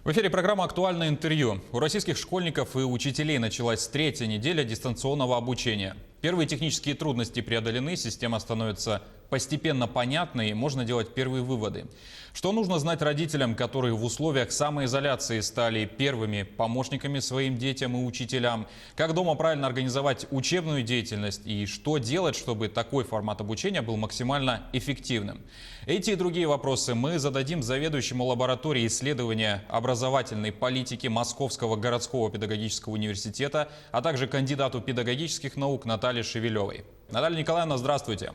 В эфире программа «Актуальное интервью». У российских школьников и учителей началась третья неделя дистанционного обучения. Первые технические трудности преодолены, система становится постепенно понятной и можно делать первые выводы. Что нужно знать родителям, которые в условиях самоизоляции стали первыми помощниками своим детям и учителям? Как дома правильно организовать учебную деятельность и что делать, чтобы такой формат обучения был максимально эффективным? Эти и другие вопросы мы зададим заведующему лабораторией исследования образовательной политики Московского городского педагогического университета, а также кандидату педагогических наук Наталье Шевелевой. Наталья Николаевна, здравствуйте.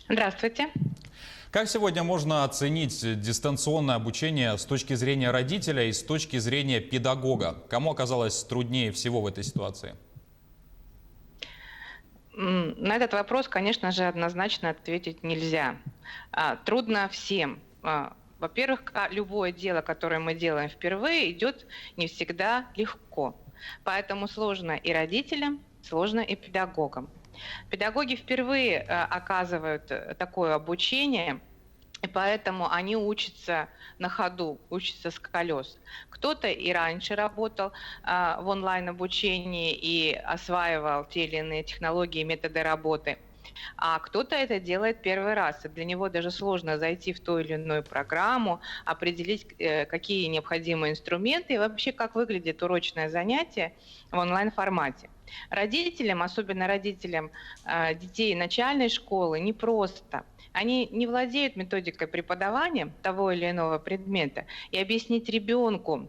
Здравствуйте. Как сегодня можно оценить дистанционное обучение с точки зрения родителя и с точки зрения педагога? Кому оказалось труднее всего в этой ситуации? На этот вопрос, конечно же, однозначно ответить нельзя. Трудно всем. Во-первых, любое дело, которое мы делаем впервые, идет не всегда легко. Поэтому сложно и родителям, сложно и педагогам. Педагоги впервые оказывают такое обучение, и поэтому они учатся на ходу, учатся с колес. Кто-то и раньше работал в онлайн-обучении и осваивал те или иные технологии и методы работы, а кто-то это делает первый раз. И для него даже сложно зайти в ту или иную программу, определить, какие необходимые инструменты и вообще, как выглядит урочное занятие в онлайн-формате. Родителям, особенно родителям детей начальной школы, непросто. Они не владеют методикой преподавания того или иного предмета, и объяснить ребенку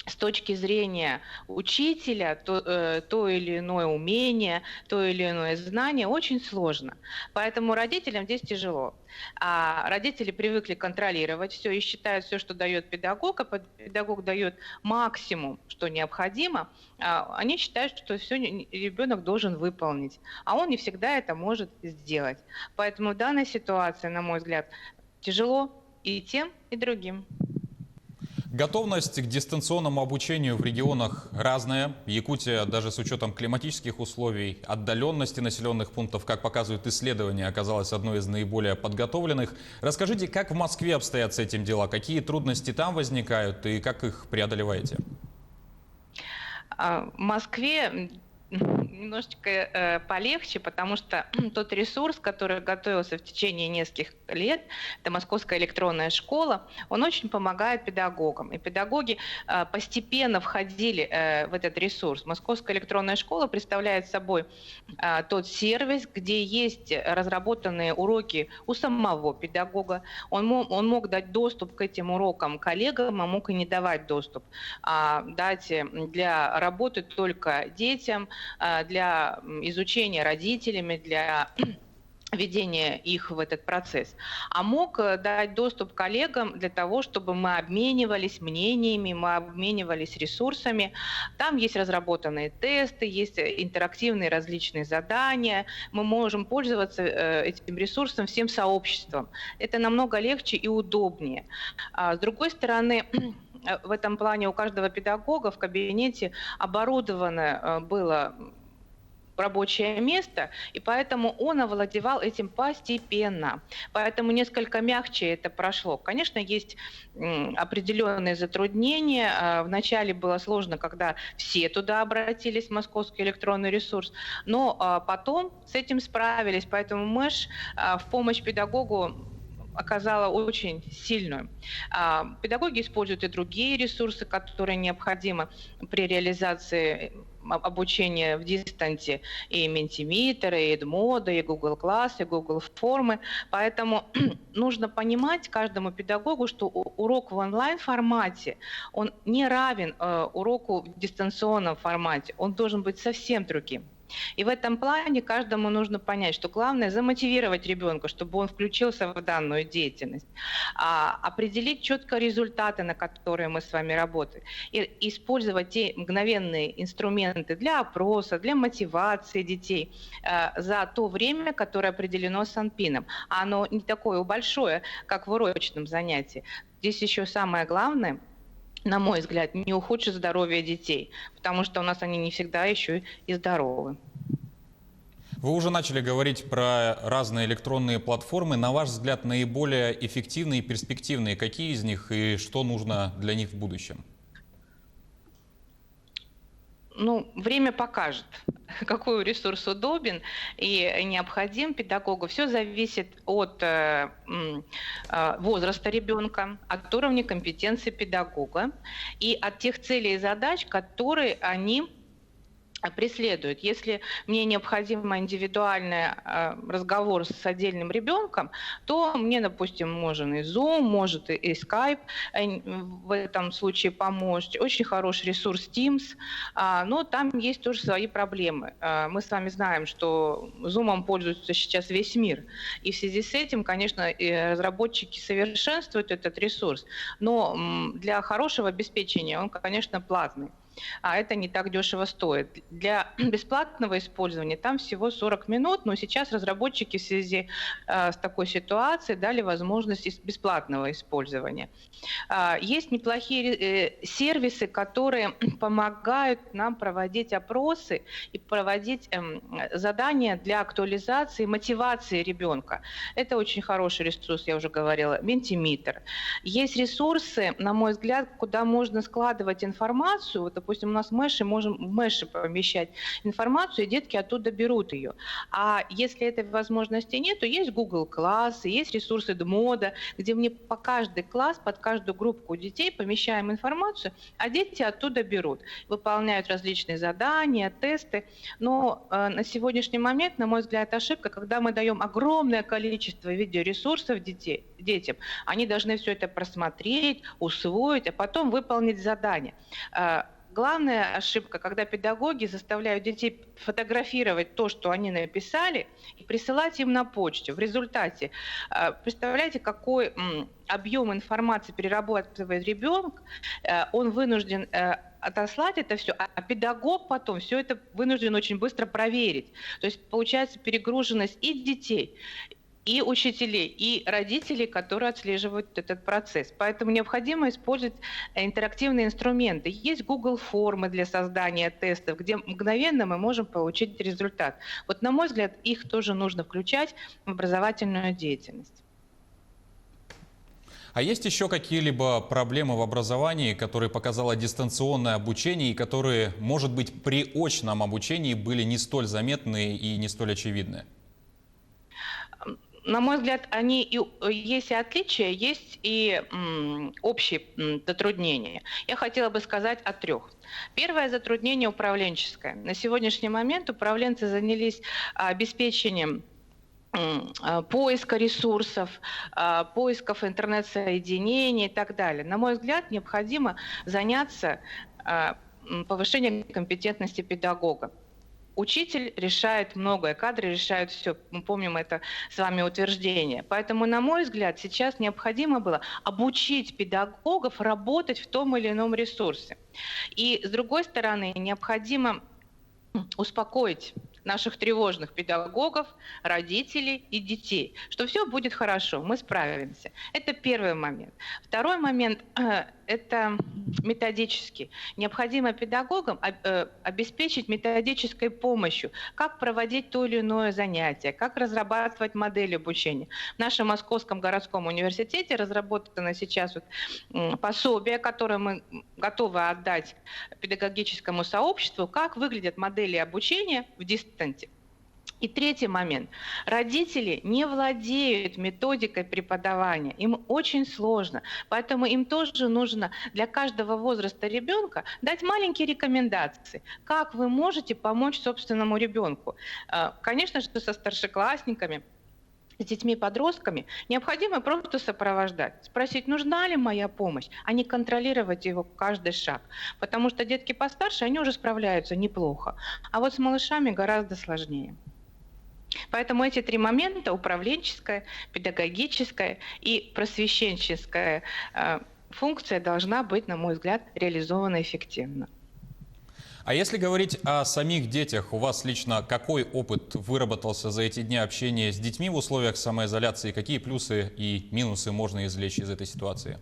с точки зрения учителя то или иное умение, то или иное знание очень сложно. Поэтому родителям здесь тяжело. А родители привыкли контролировать все и считают все, что дает педагог, а педагог дает максимум, что необходимо. Они считают, что все ребенок должен выполнить, а он не всегда это может сделать. Поэтому в данной ситуации, на мой взгляд, тяжело и тем, и другим. Готовность к дистанционному обучению в регионах разная. Якутия, даже с учетом климатических условий, отдаленности населенных пунктов, как показывают исследования, оказалась одной из наиболее подготовленных. Расскажите, как в Москве обстоят с этим дела? Какие трудности там возникают и как их преодолеваете? В Москве немножечко полегче, потому что тот ресурс, который готовился в течение нескольких лет, это Московская электронная школа, он очень помогает педагогам. И педагоги постепенно входили в этот ресурс. Московская электронная школа представляет собой тот сервис, где есть разработанные уроки у самого педагога. Он мог дать доступ к этим урокам коллегам, а мог и не давать доступ. Дать для работы только детям, для изучения родителями, для введения их в этот процесс. А мог дать доступ коллегам для того, чтобы мы обменивались мнениями, мы обменивались ресурсами. Там есть разработанные тесты, есть интерактивные различные задания. Мы можем пользоваться этим ресурсом всем сообществом. Это намного легче и удобнее. С другой стороны, в этом плане у каждого педагога в кабинете оборудовано было рабочее место, и поэтому он овладевал этим постепенно. Поэтому несколько мягче это прошло. Конечно, есть определенные затруднения. Вначале было сложно, когда все туда обратились, в Московский электронный ресурс, но потом с этим справились. Поэтому МЭШ в помощь педагогу оказала очень сильную. Педагоги используют и другие ресурсы, которые необходимы при реализации обучения в дистанте, и Mentimeter, и Edmodo, и Google Class, и Google формы. Поэтому нужно понимать каждому педагогу, что урок в онлайн-формате, он не равен уроку в дистанционном формате, он должен быть совсем другим. И в этом плане каждому нужно понять, что главное замотивировать ребенка, чтобы он включился в данную деятельность, определить четко результаты, на которые мы с вами работаем, и использовать те мгновенные инструменты для опроса, для мотивации детей за то время, которое определено Санпином. А оно не такое большое, как в урочном занятии. Здесь еще самое главное, на мой взгляд, не ухудшит здоровье детей, потому что у нас они не всегда еще и здоровы. Вы уже начали говорить про разные электронные платформы. На ваш взгляд, наиболее эффективные и перспективные какие из них и что нужно для них в будущем? Ну, время покажет, какой ресурс удобен и необходим педагогу. Все зависит от возраста ребенка, от уровня компетенции педагога и от тех целей и задач, которые они преследуют. Если мне необходим индивидуальный разговор с отдельным ребенком, то мне, допустим, можно и Zoom, может и Skype в этом случае помочь. Очень хороший ресурс Teams, но там есть тоже свои проблемы. Мы с вами знаем, что Zoom пользуется сейчас весь мир. И в связи с этим, конечно, разработчики совершенствуют этот ресурс, но для хорошего обеспечения он, конечно, платный. А это не так дешево стоит. Для бесплатного использования там всего 40 минут, но сейчас разработчики в связи с такой ситуацией дали возможность бесплатного использования. Есть неплохие сервисы, которые помогают нам проводить опросы и проводить задания для актуализации, мотивации ребенка. Это очень хороший ресурс, я уже говорила, Mentimeter. Есть ресурсы, на мой взгляд, куда можно складывать информацию. Вот, допустим, у нас Мэши, можем в Мэши помещать информацию, и детки оттуда берут ее. А если этой возможности нет, то есть Google классы, есть ресурсы Edmodo, где мне по каждый класс, под каждую группу детей помещаем информацию, а дети оттуда берут, выполняют различные задания, тесты. Но на сегодняшний момент, на мой взгляд, ошибка, когда мы даем огромное количество видеоресурсов детям, они должны все это просмотреть, усвоить, а потом выполнить задание. Главная ошибка, когда педагоги заставляют детей фотографировать то, что они написали, и присылать им на почту. В результате, представляете, какой объем информации перерабатывает ребенок, он вынужден отослать это все, а педагог потом все это вынужден очень быстро проверить. То есть получается перегруженность и детей, и учителей, и родителей, которые отслеживают этот процесс. Поэтому необходимо использовать интерактивные инструменты. Есть Google формы для создания тестов, где мгновенно мы можем получить результат. Вот, на мой взгляд, их тоже нужно включать в образовательную деятельность. А есть еще какие-либо проблемы в образовании, которые показало дистанционное обучение и которые, может быть, при очном обучении были не столь заметны и не столь очевидны? На мой взгляд, они и есть и отличия, есть и общие затруднения. Я хотела бы сказать о трех. Первое затруднение управленческое. На сегодняшний момент управленцы занялись обеспечением поиска ресурсов, поисков интернет-соединений и так далее. На мой взгляд, необходимо заняться повышением компетентности педагога. Учитель решает многое, кадры решают все. Мы помним это с вами утверждение. Поэтому, на мой взгляд, сейчас необходимо было обучить педагогов работать в том или ином ресурсе. И, с другой стороны, необходимо успокоить наших тревожных педагогов, родителей и детей, что все будет хорошо, мы справимся. Это первый момент. Второй момент – это методический. Необходимо педагогам обеспечить методической помощью, как проводить то или иное занятие, как разрабатывать модель обучения. В нашем Московском городском университете разработано сейчас пособие, которое мы готовы отдать педагогическому сообществу, как выглядят модели обучения в дистанте. И третий момент. Родители не владеют методикой преподавания. Им очень сложно. Поэтому им тоже нужно для каждого возраста ребенка дать маленькие рекомендации. Как вы можете помочь собственному ребенку? Конечно же, со старшеклассниками, с детьми-подростками необходимо просто сопровождать, спросить, нужна ли моя помощь, а не контролировать его каждый шаг. Потому что детки постарше, они уже справляются неплохо. А вот с малышами гораздо сложнее. Поэтому эти три момента – управленческая, педагогическая и просвещенческая функция должна быть, на мой взгляд, реализована эффективно. А если говорить о самих детях, у вас лично какой опыт выработался за эти дни общения с детьми в условиях самоизоляции? Какие плюсы и минусы можно извлечь из этой ситуации?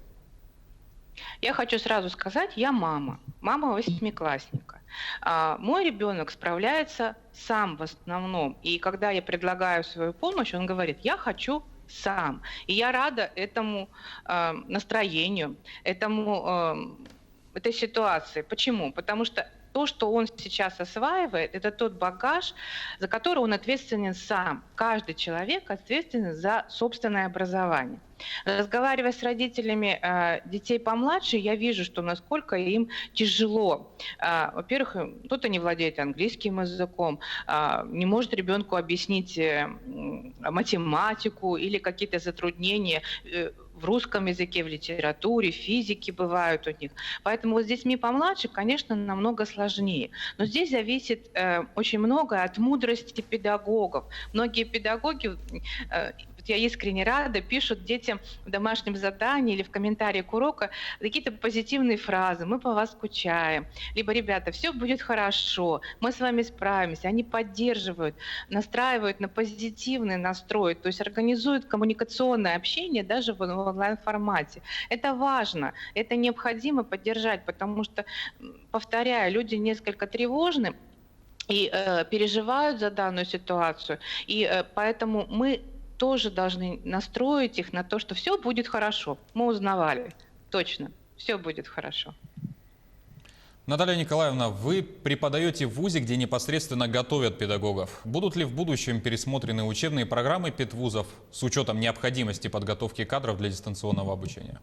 Я хочу сразу сказать, я мама восьмиклассника. Мой ребенок справляется сам в основном. И когда я предлагаю свою помощь, он говорит, я хочу сам. И я рада этому настроению, этой ситуации. Почему? Потому что то, что он сейчас осваивает, это тот багаж, за который он ответственен сам. Каждый человек ответственен за собственное образование. Разговаривая с родителями детей помладше, я вижу, что насколько им тяжело. Во-первых, кто-то не владеет английским языком, не может ребенку объяснить математику или какие-то затруднения в русском языке, в литературе, в физике бывают у них. Поэтому вот с детьми помладше, конечно, намного сложнее. Но здесь зависит очень многое от мудрости педагогов. Многие педагоги, я искренне рада, пишут детям в домашнем задании или в комментарии к уроку какие-то позитивные фразы. Мы по вас скучаем. Либо, ребята, все будет хорошо, мы с вами справимся. Они поддерживают, настраивают на позитивный настрой, то есть организуют коммуникационное общение даже в онлайн-формате. Это важно, это необходимо поддержать, потому что, повторяю, люди несколько тревожны и переживают за данную ситуацию. И поэтому мы тоже должны настроить их на то, что все будет хорошо. Мы узнавали, точно, все будет хорошо. Наталья Николаевна, вы преподаете в ВУЗе, где непосредственно готовят педагогов. Будут ли в будущем пересмотрены учебные программы педвузов с учетом необходимости подготовки кадров для дистанционного обучения?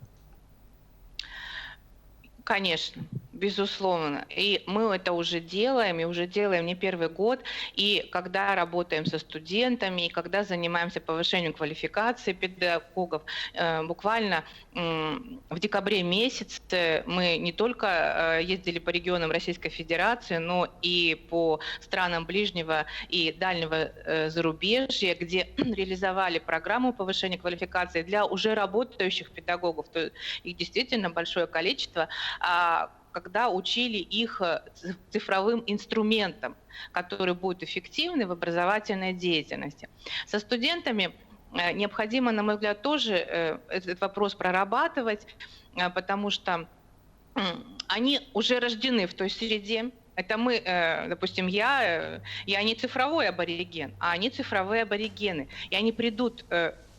Конечно, безусловно. И мы это уже делаем, и уже делаем не первый год. И когда работаем со студентами, и когда занимаемся повышением квалификации педагогов, буквально в декабре месяце мы не только ездили по регионам Российской Федерации, но и по странам ближнего и дальнего зарубежья, где реализовали программу повышения квалификации для уже работающих педагогов. То есть их действительно большое количество, когда учили их цифровым инструментам, которые будут эффективны в образовательной деятельности. Со студентами необходимо, на мой взгляд, тоже этот вопрос прорабатывать, потому что они уже рождены в той среде. Это мы, допустим, я не цифровой абориген, а они цифровые аборигены. И они придут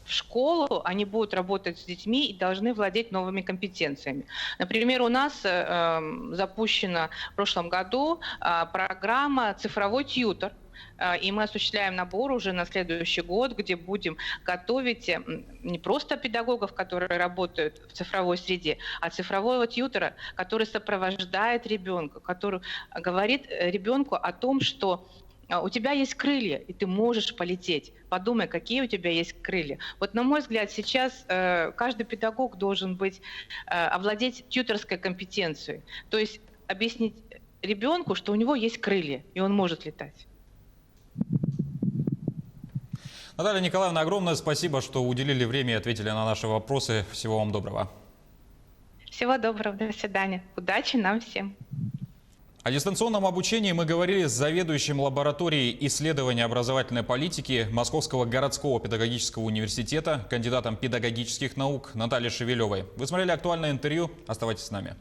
в школу, они будут работать с детьми и должны владеть новыми компетенциями. Например, у нас запущена в прошлом году программа «Цифровой тьютор», и мы осуществляем набор уже на следующий год, где будем готовить не просто педагогов, которые работают в цифровой среде, а цифрового тьютора, который сопровождает ребенка, который говорит ребенку о том, что у тебя есть крылья, и ты можешь полететь. Подумай, какие у тебя есть крылья. Вот, на мой взгляд, сейчас каждый педагог должен овладеть тьюторской компетенцией. То есть объяснить ребенку, что у него есть крылья, и он может летать. Наталья Николаевна, огромное спасибо, что уделили время и ответили на наши вопросы. Всего вам доброго. Всего доброго, до свидания. Удачи нам всем. О дистанционном обучении мы говорили с заведующим лабораторией исследования образовательной политики Московского городского педагогического университета, кандидатом педагогических наук Натальей Шевелевой. Вы смотрели актуальное интервью. Оставайтесь с нами.